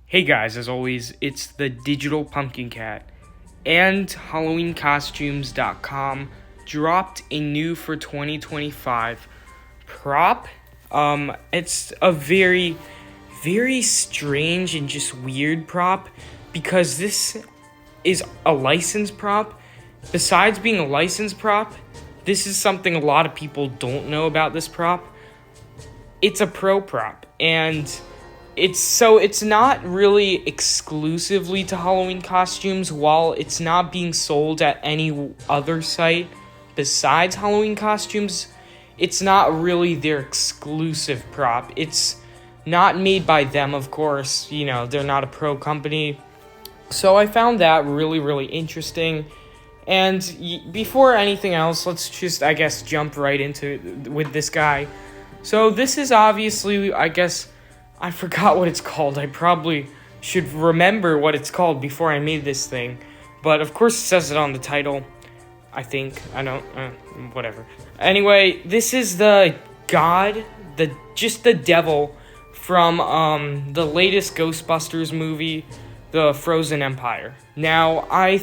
Hey guys, as always, it's the Digital Pumpkin Cat, and HalloweenCostumes.com dropped a new for 2025 prop. It's a very, very strange and just weird prop because this is a licensed prop. Besides being a licensed prop, this is something a lot of people don't know about this prop. It's a pro prop, and it's not really exclusively to Halloween costumes. While it's not being sold at any other site besides Halloween costumes, it's not really their exclusive prop. It's not made by them, of course. You know, they're not a pro company. So I found that really, really interesting. And before anything else, let's just, I guess, jump right into with this guy. So this is obviously, I guess, I forgot what it's called. I probably should remember what it's called before I made this thing. But of course it says it on the title. I think. I don't, whatever. Anyway, this is the god, the devil from the latest Ghostbusters movie, The Frozen Empire. Now, I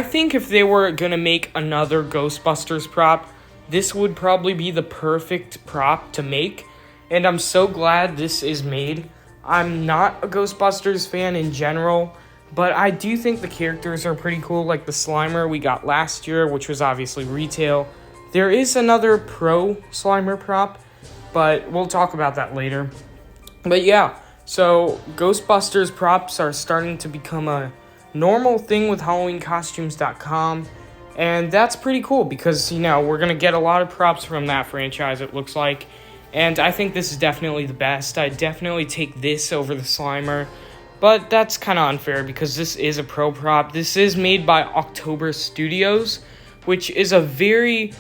think if they were gonna make another Ghostbusters prop, this would probably be the perfect prop to make. And I'm so glad this is made. I'm not a Ghostbusters fan in general, but I do think the characters are pretty cool, like the Slimer we got last year, which was obviously retail. There is another pro Slimer prop, but we'll talk about that later. But yeah, so Ghostbusters props are starting to become a normal thing with HalloweenCostumes.com. And that's pretty cool because, you know, we're going to get a lot of props from that franchise, it looks like. And I think this is definitely the best. I'd definitely take this over the Slimer. But that's kind of unfair because this is a pro prop. This is made by October Studios, which is a very,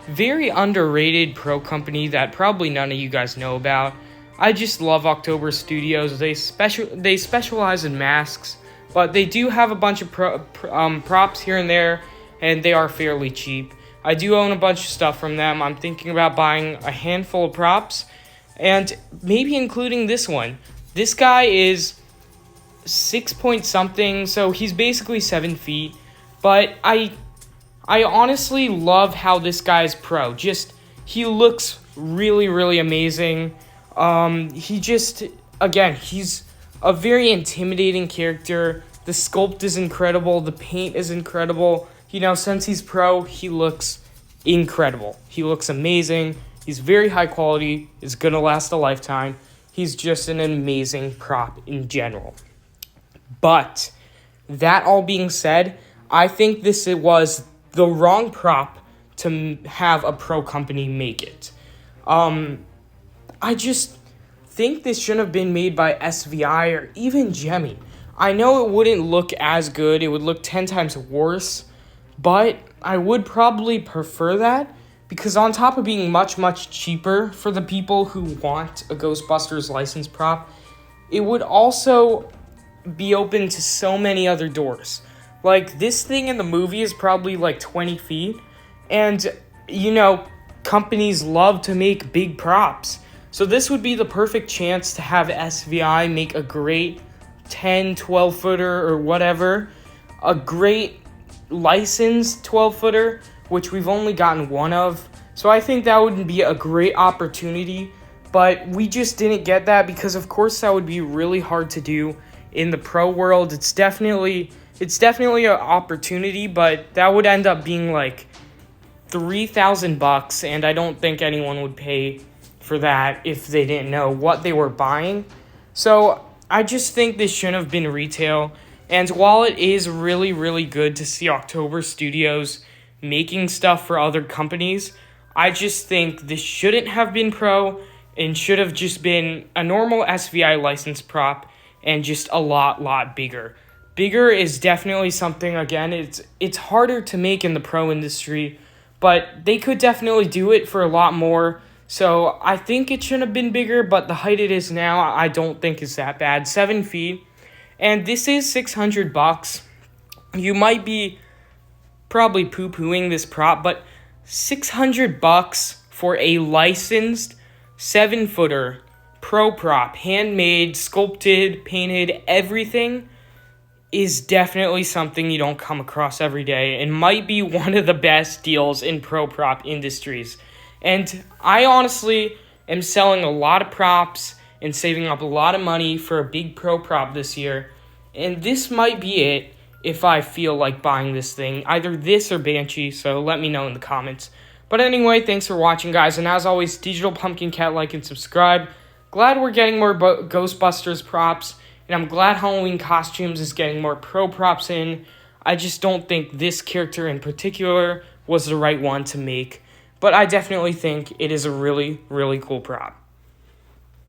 very underrated pro company that probably none of you guys know about. I just love October Studios. They specialize in masks, but they do have a bunch of props here and there, and they are fairly cheap. I do own a bunch of stuff from them. I'm thinking about buying a handful of props and maybe including this one. This guy is 6 point something, so he's basically 7 feet. But I honestly love how this guy's pro. He looks really, really amazing. He's a very intimidating character. The sculpt is incredible. The paint is incredible. You know, since he's pro, he looks incredible. He looks amazing. He's very high quality. It's going to last a lifetime. He's just an amazing prop in general. But that all being said, I think this was the wrong prop to have a pro company make it. I just think this shouldn't have been made by SVI or even Jemmy. I know it wouldn't look as good. It would look 10 times worse. But I would probably prefer that because on top of being much, much cheaper for the people who want a Ghostbusters license prop, it would also be open to so many other doors. Like, this thing in the movie is probably like 20 feet, and, you know, companies love to make big props. So this would be the perfect chance to have SVI make a great 10, 12-footer or whatever, a great licensed 12-footer, which we've only gotten one of. So I think that would be a great opportunity, but we just didn't get that because of course that would be really hard to do in the pro world. It's definitely an opportunity, but that would end up being like $3,000, and I don't think anyone would pay for that if they didn't know what they were buying. So I just think this shouldn't have been retail. And while it is really, really good to see October Studios making stuff for other companies, I just think this shouldn't have been pro and should have just been a normal SVI license prop and just a lot bigger. Bigger is definitely something, again, it's harder to make in the pro industry, but they could definitely do it for a lot more. So I think it shouldn't have been bigger, but the height it is now, I don't think is that bad. 7 feet. And this is $600. You might be probably poo-pooing this prop, but $600 for a licensed 7-footer pro prop, handmade, sculpted, painted, everything is definitely something you don't come across every day and might be one of the best deals in pro prop industries. And I honestly am selling a lot of props and saving up a lot of money for a big pro prop this year. And this might be it if I feel like buying this thing, either this or Banshee, so let me know in the comments. But anyway, thanks for watching, guys, and as always, Digital Pumpkin Cat, like and subscribe. Glad we're getting more Ghostbusters props, and I'm glad Halloween Costumes is getting more pro props in. I just don't think this character in particular was the right one to make, but I definitely think it is a really, really cool prop.